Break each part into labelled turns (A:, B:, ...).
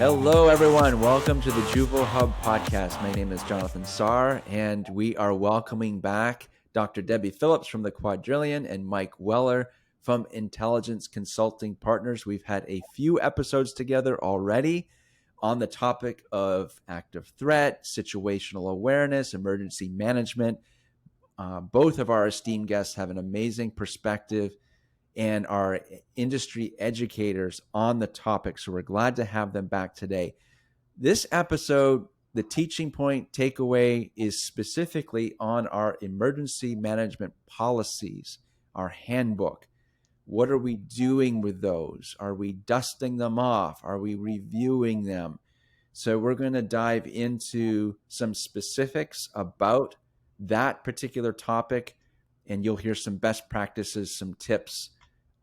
A: Hello, everyone. Welcome to the Juvo Hub podcast. My name is Jonathan Sarr, and we are welcoming back Dr. Debbie Phillips from the Quadrillion and Mike Weller from Intelligence Consulting Partners. We've had a few episodes together already on the topic of active threat, situational awareness, emergency management. Both of our esteemed guests have an amazing perspective and are industry educators on the topic. So we're glad to have them back today. This episode, the teaching point takeaway is specifically on our emergency management policies, our handbook. What are we doing with those? Are we dusting them off? Are we reviewing them? So we're going to dive into some specifics about that particular topic, and you'll hear some best practices, some tips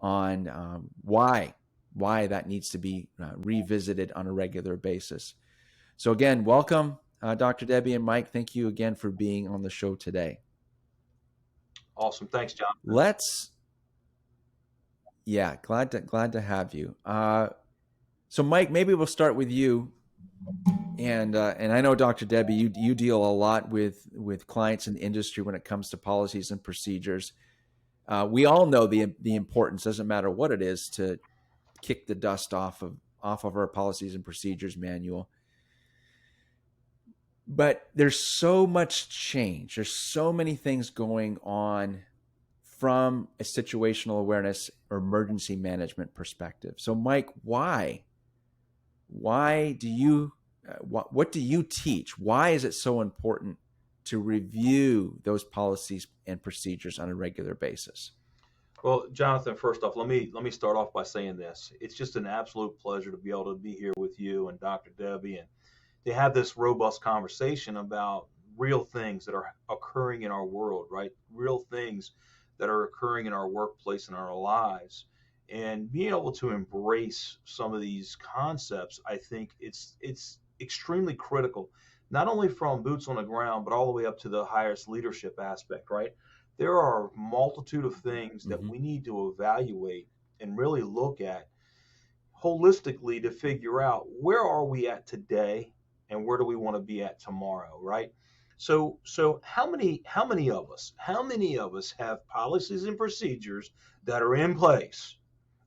A: on why that needs to be revisited on a regular basis. So again, welcome, Dr. Debbie and Mike. Thank you again for being on the show today.
B: Awesome. Thanks, John.
A: Glad to have you. So Mike, maybe we'll start with you. And I know, Dr. Debbie, you deal a lot with clients in the industry when it comes to policies and procedures. We all know the importance, doesn't matter what it is, to kick the dust off of our policies and procedures manual. But there's so much change. There's so many things going on from a situational awareness or emergency management perspective. So Mike, why do you, what do you teach? Why is it so important to review those policies and procedures on a regular basis?
B: Well, Jonathan, first off, let me start off by saying this. It's just an absolute pleasure to be able to be here with you and Dr. Debbie and to have this robust conversation about real things that are occurring in our world, right? Real things that are occurring in our workplace and our lives. And being able to embrace some of these concepts, I think it's extremely critical, not only from boots on the ground, but all the way up to the highest leadership aspect, right? There are a multitude of things that we need to evaluate and really look at holistically to figure out where are we at today and where do we want to be at tomorrow, right? So how many of us have policies and procedures that are in place,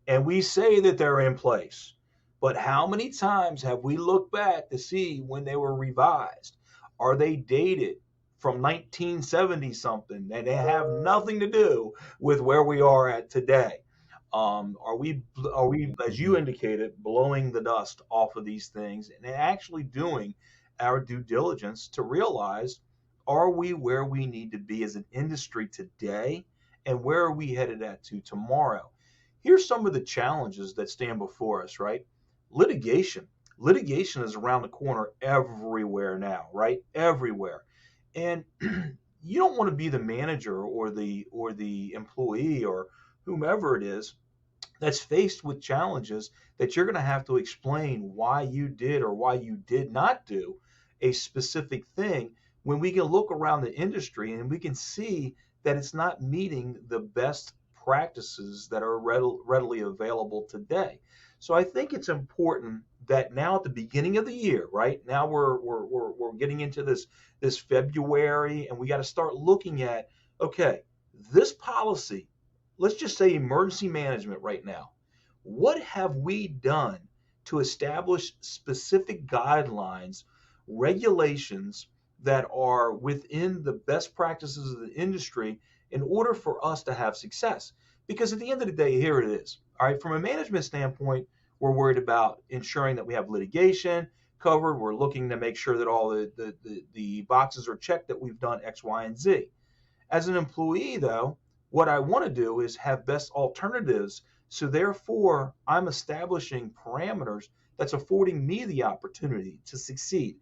B: and we say that they're in place, but how many times have we looked back to see when they were revised? Are they dated from 1970 something, and they have nothing to do with where we are at today? Are we, as you indicated, blowing the dust off of these things and actually doing our due diligence to realize, are we where we need to be as an industry today, and where are we headed at to tomorrow? Here's some of the challenges that stand before us, right? Litigation is around the corner everywhere now, right? Everywhere. And you don't want to be the manager or the employee or whomever it is that's faced with challenges that you're going to have to explain why you did or why you did not do a specific thing, when we can look around the industry and we can see that it's not meeting the best practices that are readily available today. So I think it's important that now at the beginning of the year, right now we're getting into this February, and we got to start looking at, okay, this policy, let's just say emergency management right now, what have we done to establish specific guidelines, regulations that are within the best practices of the industry in order for us to have success? Because at the end of the day, here it is. All right, from a management standpoint, we're worried about ensuring that we have litigation covered. We're looking to make sure that all the boxes are checked, that we've done X, Y, and Z. As an employee, though, what I want to do is have best alternatives. So therefore, I'm establishing parameters that's affording me the opportunity to succeed.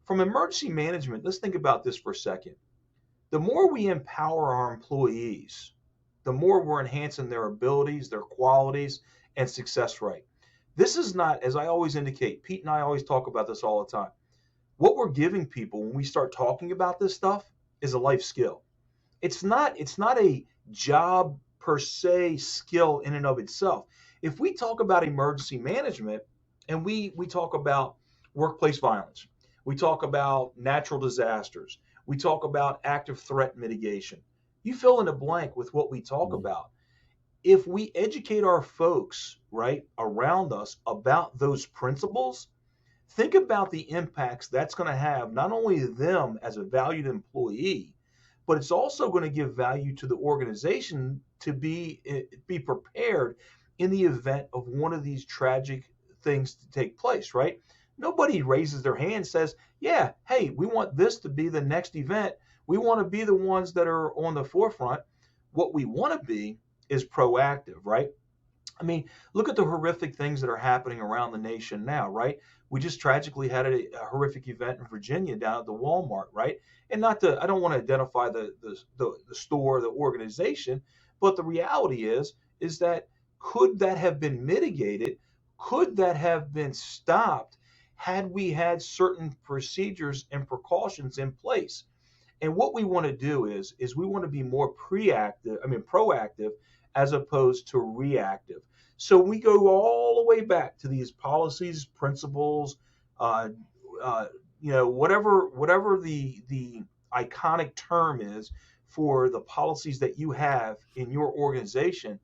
B: From emergency management, let's think about this for a second. The more we empower our employees, the more we're enhancing their abilities, their qualities, and success rate. This is not, as I always indicate, Pete and I always talk about this all the time. What we're giving people when we start talking about this stuff is a life skill. It's not a job per se skill in and of itself. If we talk about emergency management, And we talk about workplace violence. We talk about natural disasters. We talk about active threat mitigation. You fill in the blank with what we talk
A: Mhm.
B: about. If we educate our folks, right, around us about those principles, think about the impacts that's going to have not only them as a valued employee, but it's also going to give value to the organization to be prepared in the event of one of these tragic things to take place, right? Nobody raises their hand and says, yeah, hey, we want this to be the next event. We want to be the ones that are on the forefront. What we want to be is proactive, right? I mean, look at the horrific things that are happening around the nation now, right? We just tragically had a horrific event in Virginia down at the Walmart, right? And not to, I don't want to identify the store, the organization, but the reality is that could that have been mitigated? Could that have been stopped had we had certain procedures and precautions in place? And what we want to do is we want to be more proactive as opposed to reactive. So we go all the way back to these policies, principles, uh, uh, whatever the iconic term is for the policies that you have in your organization.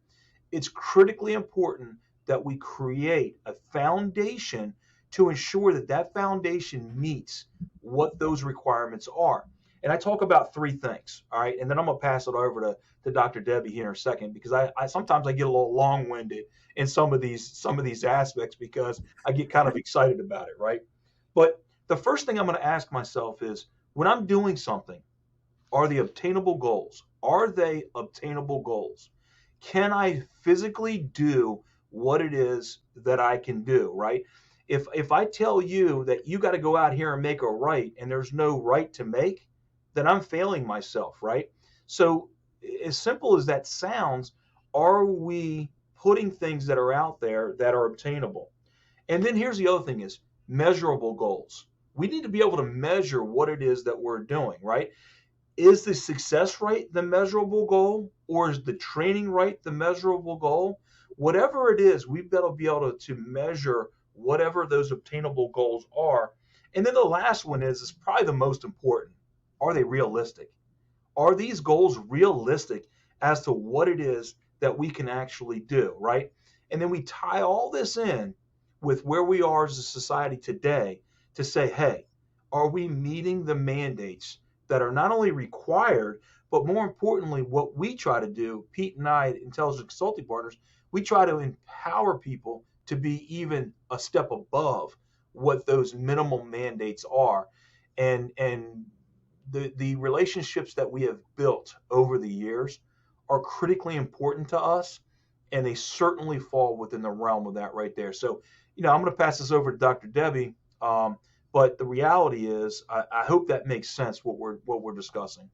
B: It's critically important that we create a foundation to ensure that that foundation meets what those requirements are. And I talk about three things, all right? And then I'm going to pass it over to Dr. Debbie here in a second because I sometimes I get a little long-winded in some of these aspects because I get kind of excited about it, right? But the first thing I'm going to ask myself is when I'm doing something, are the obtainable goals? Are they obtainable goals? Can I physically do what it is that I can do, right? If I tell you that you got to go out here and make a right and there's no right to make, then I'm failing myself, right? So as simple as that sounds, are we putting things that are out there that are obtainable? And then here's the other thing is measurable goals. We need to be able to measure what it is that we're doing, right? Is the success rate the measurable goal, or is the training rate the measurable goal? Whatever it is, we better be able to measure whatever those obtainable goals are. And then the last one is probably the most important. Are they realistic? Are these goals realistic as to what it is that we can actually do, right? And then we tie all this in with where we are as a society today to say, hey, are we meeting the mandates that are not only required, but more importantly, what we try to do, Pete and I, Intelligent Consulting Partners, we try to empower people to be even a step above what those minimal mandates are. And the relationships that we have built over the years are critically important to us, and they certainly fall within the realm of that right there. So, I'm going to pass this over to Dr. Debbie, but the reality is, I hope that makes sense what we're discussing.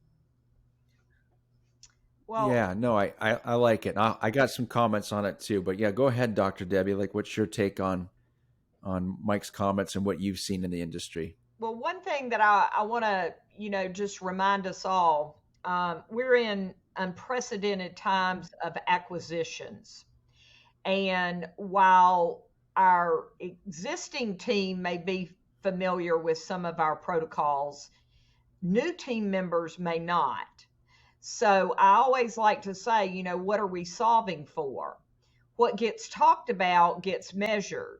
C: Well,
A: Yeah, no, I like it. I got some comments on it too, but yeah, go ahead, Dr. Debbie. Like, what's your take on Mike's comments and what you've seen in the industry?
C: one thing that I want to, just remind us all, we're in unprecedented times of acquisitions. And while our existing team may be familiar with some of our protocols, new team members may not. So I always like to say, what are we solving for? What gets talked about gets measured.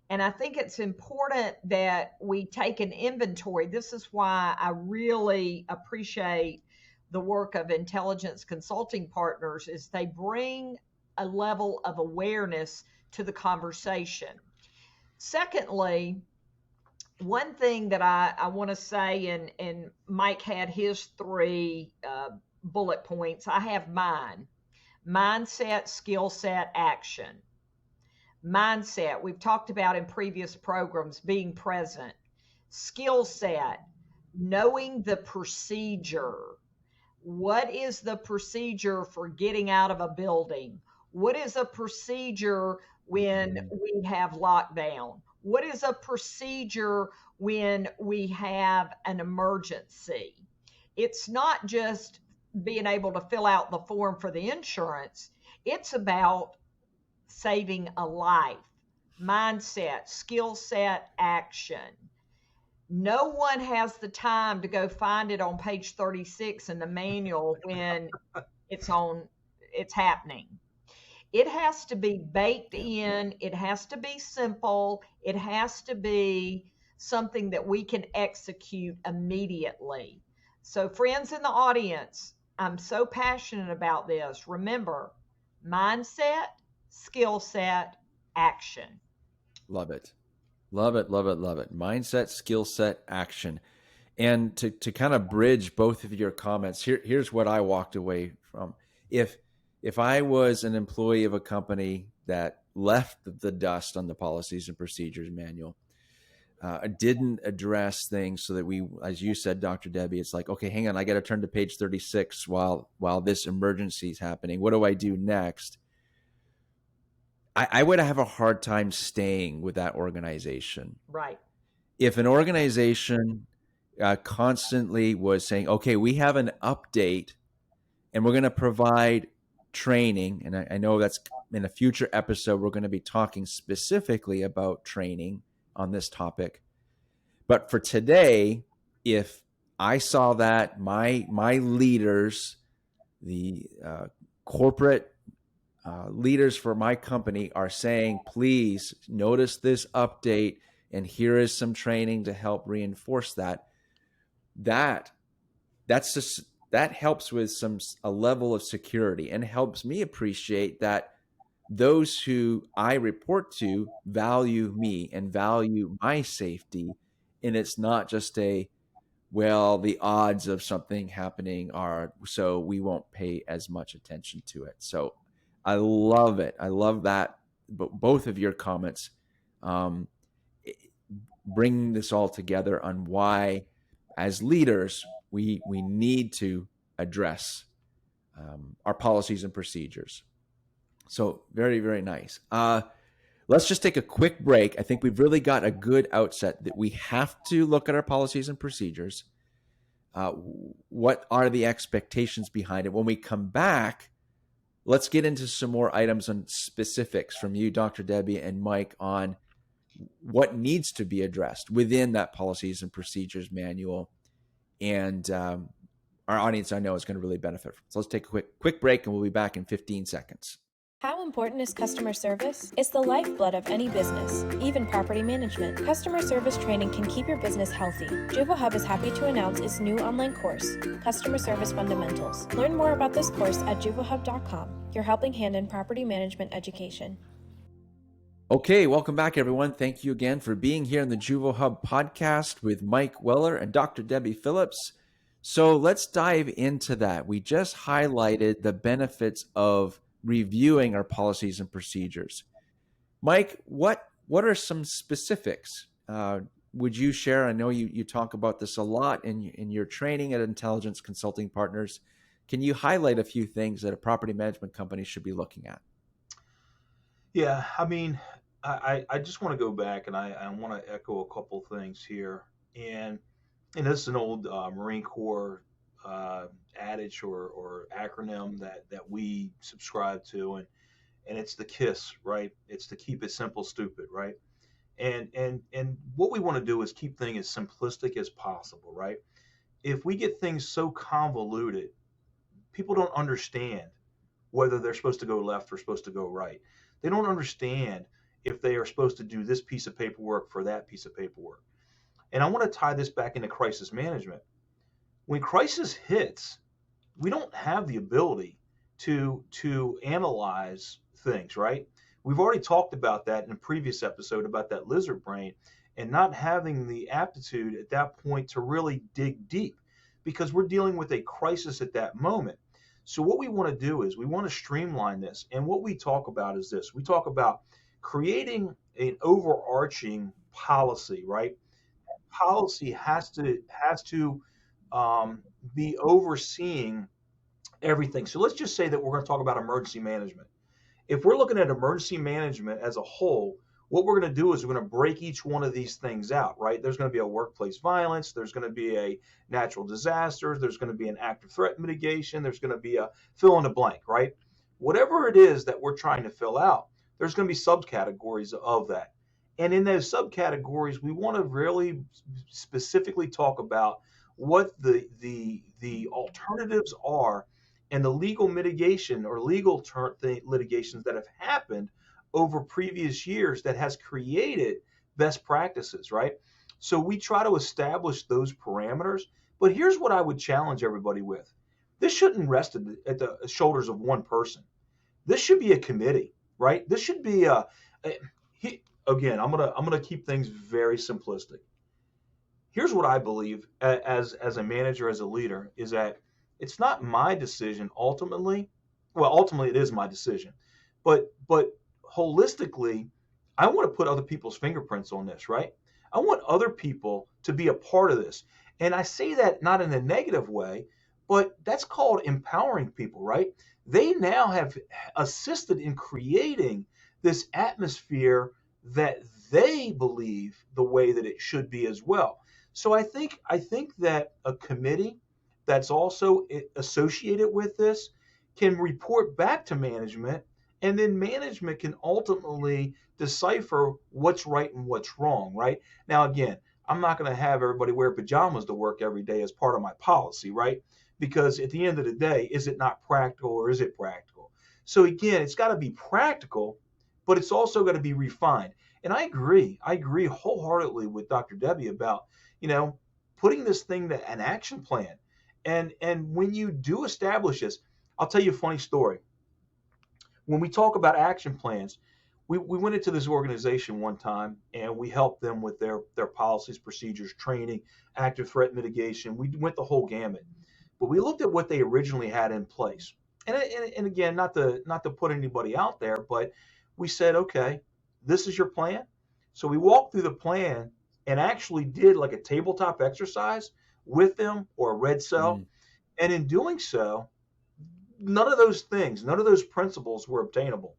C: And I think it's important that we take an inventory. This is why I really appreciate the work of intelligence consulting partners is they bring a level of awareness to the conversation. Secondly, one thing that I want to say, and Mike had his three bullet points. I have mine: mindset, skill set, action. Mindset, we've talked about in previous programs, being present. Skill set, knowing the procedure. What is the procedure for getting out of a building? What is a procedure when
A: Mhm.
C: we have lockdown? What is a procedure when we have an emergency? It's not just being able to fill out the form for the insurance, it's about saving a life, mindset, skill set, action. No one has the time to go find it on page 36 in the manual when it's happening. It has to be baked in, it has to be simple, it has to be something that we can execute immediately. So, friends in the audience, I'm so passionate about this. Remember, mindset, skill set, action.
A: Love it. Love it, love it, love it. Mindset, skill set, action. And to kind of bridge both of your comments, here's what I walked away from. If if I was an employee of a company that left the dust on the policies and procedures manual, didn't address things so that we, as you said, Dr. Debbie, it's like, okay, hang on, I got to turn to page 36 while this emergency is happening. What do I do next? I would have a hard time staying with that organization.
C: Right.
A: If an organization constantly was saying, okay, we have an update and we're going to provide training, and I know that's in a future episode, we're going to be talking specifically about training on this topic. But for today, if I saw that my leaders, the corporate leaders for my company are saying, please notice this update, and here is some training to help reinforce that. That's just that helps with a level of security and helps me appreciate that those who I report to value me and value my safety, and it's not just a, well, the odds of something happening are so we won't pay as much attention to it. So I love it. I love that. But both of your comments um, bring this all together on why, as leaders, we need to address our policies and procedures. So very, very nice. Let's just take a quick break. I think we've really got a good outset that we have to look at our policies and procedures. What are the expectations behind it? When we come back, let's get into some more items and specifics from you, Dr. Debbie and Mike, on what needs to be addressed within that policies and procedures manual. And our audience, I know, is going to really benefit from it. So let's take a quick break, and we'll be back in 15 seconds.
D: How important is customer service? It's the lifeblood of any business, even property management. Customer service training can keep your business healthy. Juvo Hub is happy to announce its new online course, Customer Service Fundamentals. Learn more about this course at juvohub.com, your helping hand in property management education.
A: Okay, welcome back, everyone. Thank you again for being here in the Juvo Hub podcast with Mike Weller and Dr. Debbie Phillips. So let's dive into that. We just highlighted the benefits of reviewing our policies and procedures. Mike, what are some specifics? Would you share? I know you talk about this a lot in your training at Intelligence Consulting Partners. Can you highlight a few things that a property management company should be looking at?
B: Yeah, I mean, I just want to go back and I want to echo a couple things here. And this is an old Marine Corps adage or acronym that we subscribe to, and it's the KISS, right? It's to keep it simple, stupid, right? And what we want to do is keep things as simplistic as possible, right? If we get things so convoluted, people don't understand whether they're supposed to go left or supposed to go right. They don't understand if they are supposed to do this piece of paperwork for that piece of paperwork. And I want to tie this back into crisis management. When crisis hits, we don't have the ability to analyze things, right? We've already talked about that in a previous episode about that lizard brain and not having the aptitude at that point to really dig deep because we're dealing with a crisis at that moment. So what we want to do is we want to streamline this. And what we talk about is this. We talk about creating an overarching policy, right? Policy has to be overseeing everything. So let's just say that we're going to talk about emergency management. If we're looking at emergency management as a whole, what we're going to do is we're going to break each one of these things out, right? There's going to be a workplace violence. There's going to be a natural disaster. There's going to be an active threat mitigation. There's going to be a fill in the blank, right? Whatever it is that we're trying to fill out, there's going to be subcategories of that. And in those subcategories, we want to really specifically talk about what the alternatives are and the legal mitigation or legal litigations that have happened over previous years that has created best practices, right? So we try to establish those parameters. But here's what I would challenge everybody with. This shouldn't rest at the shoulders of one person. This should be a committee, right? This should be again, I'm gonna keep things very simplistic. Here's what I believe as a manager, as a leader, is that it's not my decision ultimately. Well, ultimately it is my decision, but holistically, I want to put other people's fingerprints on this, right? I want other people to be a part of this. And I say that not in a negative way, but that's called empowering people, right? They now have assisted in creating this atmosphere that they believe the way that it should be as well. So I think that a committee that's also associated with this can report back to management, and then management can ultimately decipher what's right and what's wrong, right? Now, again, I'm not going to have everybody wear pajamas to work every day as part of my policy, right? Because at the end of the day, is it not practical or is it practical? So again, it's got to be practical, but it's also got to be refined. And I agree wholeheartedly with Dr. Debbie about, putting this thing to an action plan. And when you do establish this, I'll tell you a funny story. When we talk about action plans, we went into this organization one time and we helped them with their policies, procedures, training, active threat mitigation. We went the whole gamut. But we looked at what they originally had in place. And again, not to put anybody out there, but we said, okay, this is your plan. So we walked through the plan and actually did like a tabletop exercise with them or a red cell.
A: Mm.
B: And in doing so, none of those things, none of those principles were obtainable.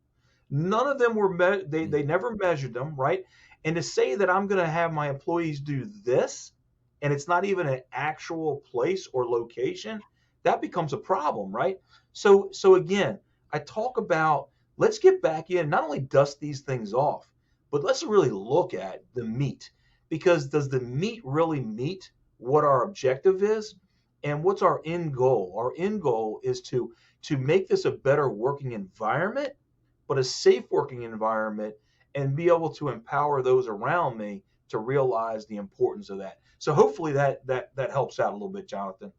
B: None of them were, they never measured them, right? And to say that I'm going to have my employees do this, and it's not even an actual place or location, that becomes a problem, right? So again, I talk about, let's get back in, not only dust these things off, but let's really look at the meat. Because does the meat really meet what our objective is? And what's our end goal? Our end goal is to make this a better working environment, but a safe working environment, and be able to empower those around me to realize the importance of that. So hopefully that helps out a little bit, Jonathan.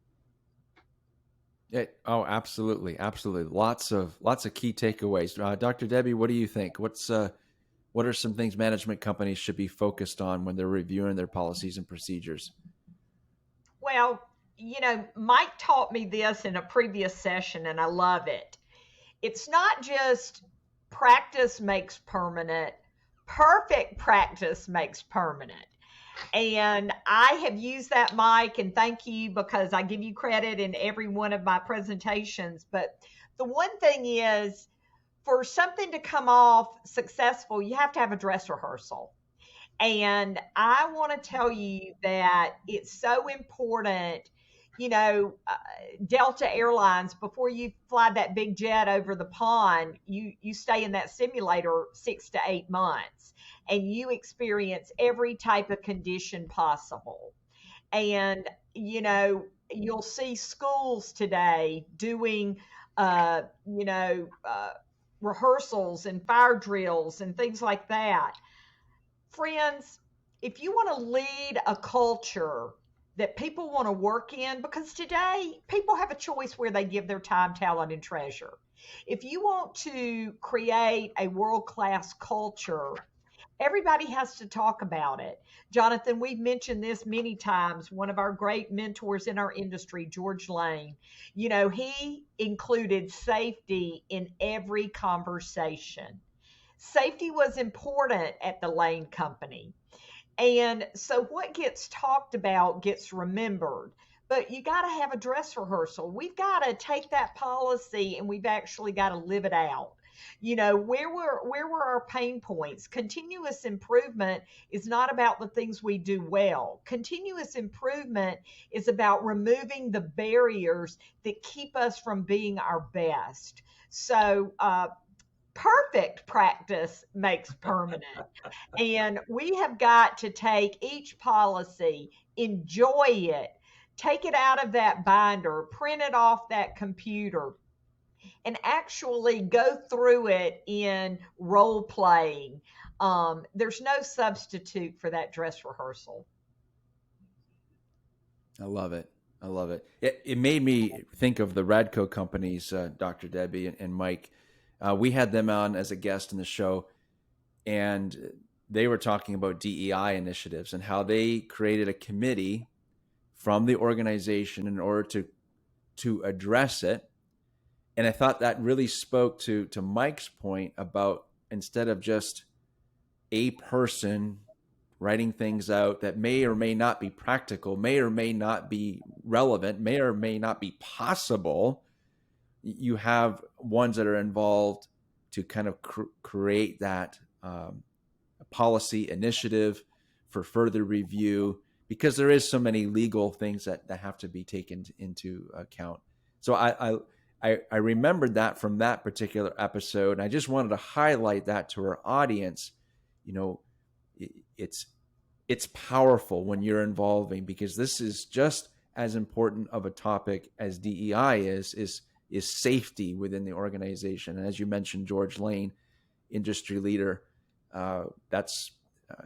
A: Oh, absolutely, absolutely. Lots of key takeaways. Dr. Debbie, what do you think? What are some things management companies should be focused on when they're reviewing their policies and procedures?
C: Well, Mike taught me this in a previous session, and I love it. It's not just practice makes permanent, perfect practice makes permanent. And I have used that, Mike, and thank you because I give you credit in every one of my presentations. But the one thing is, for something to come off successful, you have to have a dress rehearsal. And I want to tell you that it's so important. Delta Airlines, before you fly that big jet over the pond, you stay in that simulator 6 to 8 months and you experience every type of condition possible. And, you'll see schools today doing, uh, you know, uh, rehearsals and fire drills and things like that. Friends, if you want to lead a culture that people want to work in, because today people have a choice where they give their time, talent, and treasure. If you want to create a world class culture, everybody has to talk about it. Jonathan, we've mentioned this many times. One of our great mentors in our industry, George Lane, he included safety in every conversation. Safety was important at the Lane Company. And so what gets talked about gets remembered. But you got to have a dress rehearsal. We've got to take that policy and we've actually got to live it out. Where were our pain points? Continuous improvement is not about the things we do well. Continuous improvement is about removing the barriers that keep us from being our best. So perfect practice makes permanent. And we have got to take each policy, enjoy it, take it out of that binder, print it off that computer, and actually go through it in role playing. There's no substitute for that dress rehearsal.
A: I love it. I love it. It made me think of the Radco companies, Dr. Debbie and Mike. We had them on as a guest in the show, and they were talking about DEI initiatives and how they created a committee from the organization in order to address it. And I thought that really spoke to Mike's point about, instead of just a person writing things out that may or may not be practical, may or may not be relevant, may or may not be possible, you have ones that are involved to kind of create that policy initiative for further review, because there is so many legal things that have to be taken into account. So I remembered that from that particular episode, and I just wanted to highlight that to our audience. You know, it's powerful when you're involving, because this is just as important of a topic as DEI is safety within the organization. And as you mentioned, George Lane, industry leader, that's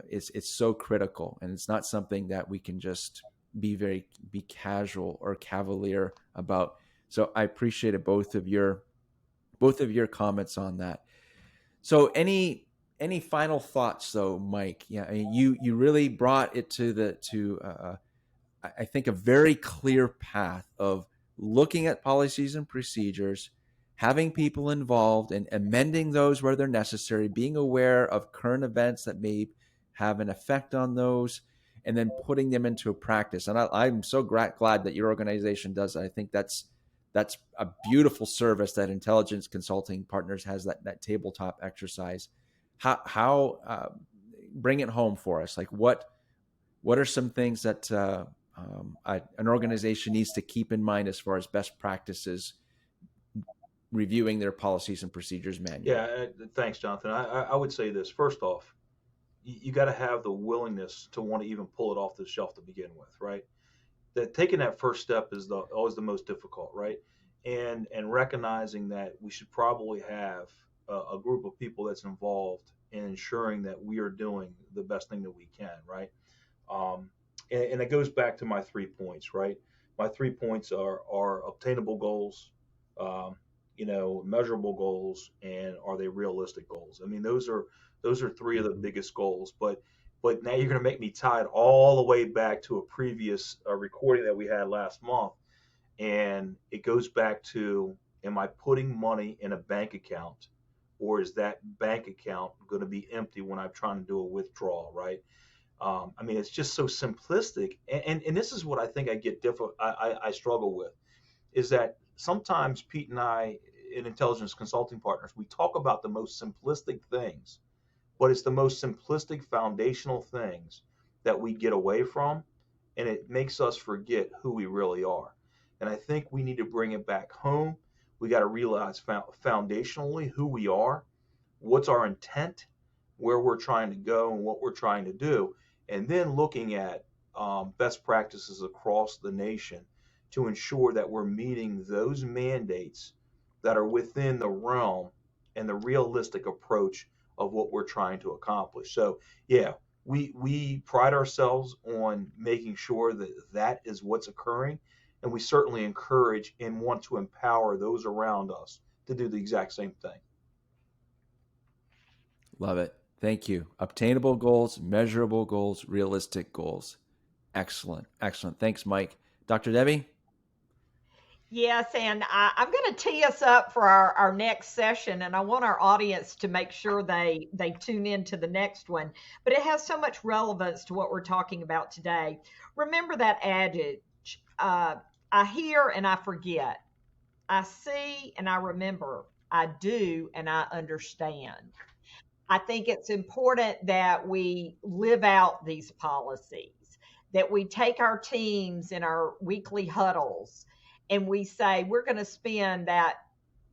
A: it's so critical, and it's not something that we can just be casual or cavalier about. So I appreciated both of your comments on that. So any final thoughts though, Mike? Yeah, I mean, you really brought it to I think a very clear path of looking at policies and procedures, having people involved and amending those where they're necessary, being aware of current events that may have an effect on those, and then putting them into practice. And I'm so glad that your organization does that. I think that's a beautiful service that Intelligence Consulting Partners has, that tabletop exercise. How bring it home for us? Like what are some things that an organization needs to keep in mind as far as best practices reviewing their policies and procedures manual?
B: Yeah, thanks, Jonathan. I would say this. First off, you got to have the willingness to want to even pull it off the shelf to begin with, right? That taking that first step is always the most difficult, right? And recognizing that we should probably have a group of people that's involved in ensuring that we are doing the best thing that we can, right? And it goes back to my 3 points, right? My 3 points are obtainable goals, measurable goals, and are they realistic goals? I mean, those are three of the biggest goals. But now you're going to make me tie it all the way back to a previous recording that we had last month, and it goes back to: am I putting money in a bank account, or is that bank account going to be empty when I'm trying to do a withdrawal, right? I mean, it's just so simplistic, and this is what I think I struggle with, is that sometimes Pete and I in Intelligence Consulting Partners, we talk about the most simplistic things, but it's the most simplistic foundational things that we get away from, and it makes us forget who we really are. And I think we need to bring it back home. We got to realize foundationally who we are, what's our intent, where we're trying to go, and what we're trying to do, and then looking at best practices across the nation to ensure that we're meeting those mandates that are within the realm and the realistic approach of what we're trying to accomplish. So, yeah, we pride ourselves on making sure that that is what's occurring, and we certainly encourage and want to empower those around us to do the exact same thing.
A: Love it. Thank you. Obtainable goals, measurable goals, realistic goals. Excellent. Excellent. Thanks, Mike. Dr. Debbie?
C: Yes, and I'm going to tee us up for our next session, and I want our audience to make sure they tune in to the next one. But it has so much relevance to what we're talking about today. Remember that adage, I hear and I forget. I see and I remember. I do and I understand. I think it's important that we live out these policies, that we take our teams in our weekly huddles and we say, we're going to spend that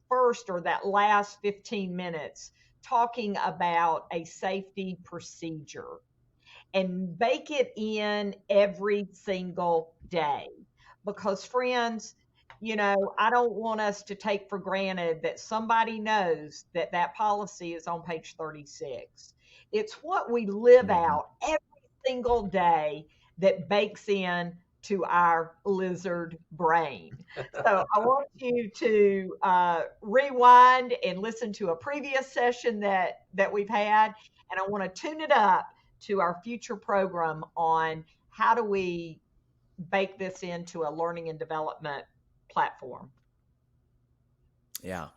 C: first or that last 15 minutes talking about a safety procedure and bake it in every single day. Because, friends, I don't want us to take for granted that somebody knows that that policy is on page 36. It's what we live
A: Mhm.
C: out every single day that bakes in to our lizard brain. So I want you to rewind and listen to a previous session that we've had, and I want to tune it up to our future program on how do we bake this into a learning and development platform.
A: Yeah,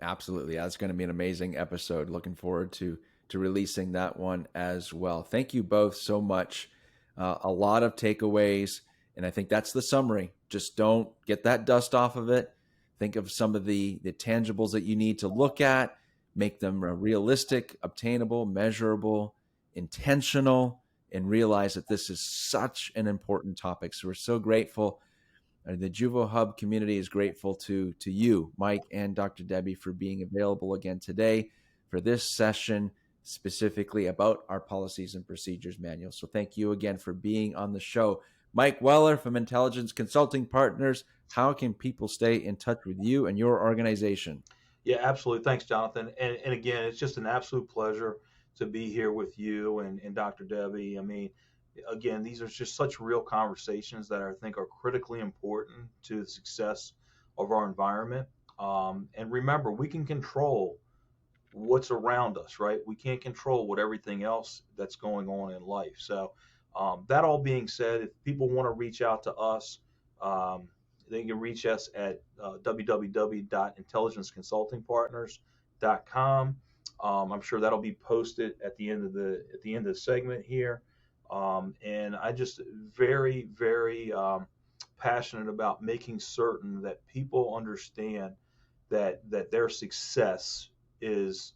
A: absolutely. That's going to be an amazing episode. Looking forward to releasing that one as well. Thank you both so much. A lot of takeaways, and I think that's the summary. Just don't get that dust off of it. Think of some of the tangibles that you need to look at, make them realistic, obtainable, measurable, intentional, and realize that this is such an important topic. So we're so grateful. The Juvo Hub community is grateful to you, Mike and Dr. Debbie, for being available again today for this session specifically about our policies and procedures manual. So thank you again for being on the show. Mike Weller from Intelligence Consulting Partners, how can people stay in touch with you and your organization?
B: Yeah, absolutely. Thanks, Jonathan. And again, it's just an absolute pleasure to be here with you and Dr. Debbie. I mean, again, these are just such real conversations that I think are critically important to the success of our environment. And remember, we can control what's around us, right? We can't control what everything else that's going on in life. So, that all being said, if people want to reach out to us, um, they can reach us at www.intelligenceconsultingpartners.com. I'm sure that'll be posted at the end of the segment here. And I just very, very passionate about making certain that people understand that their success is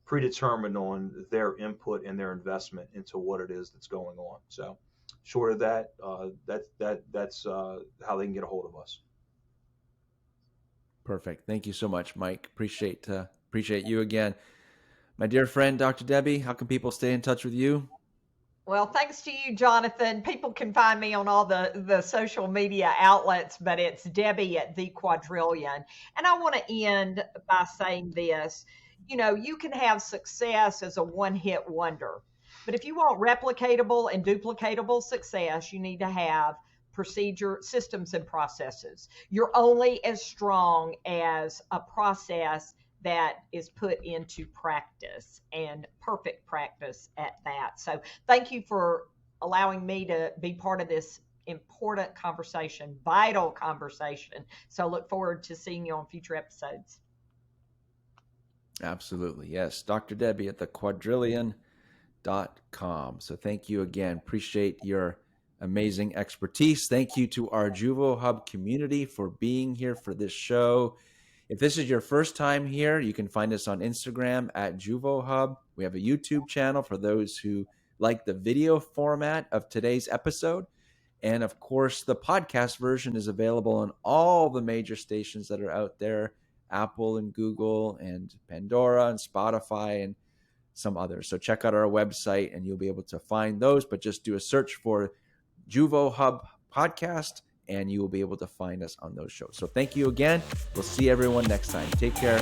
B: predetermined on their input and their investment into what it is that's going on. So, short of that, that's how they can get a hold of us.
A: Perfect. Thank you so much, Mike. Appreciate you again. My dear friend, Dr. Debbie, how can people stay in touch with you?
C: Well, thanks to you, Jonathan. People can find me on all the social media outlets, but it's Debbie at the Quadrillion. And I want to end by saying this. You can have success as a one-hit wonder. But if you want replicatable and duplicatable success, you need to have procedure systems and processes. You're only as strong as a process that is put into practice, and perfect practice at that. So thank you for allowing me to be part of this important conversation, vital conversation. So look forward to seeing you on future episodes.
A: Absolutely. Yes. Dr. Debbie at thequadrillion.com. So thank you again. Appreciate your amazing expertise. Thank you to our Juvo Hub community for being here for this show. If this is your first time here, you can find us on Instagram at Juvo Hub. We have a YouTube channel for those who like the video format of today's episode. And of course, the podcast version is available on all the major stations that are out there, Apple and Google and Pandora and Spotify and some others. So check out our website and you'll be able to find those, but just do a search for Juvo Hub podcast and you will be able to find us on those shows. So thank you again. We'll see everyone next time. Take care.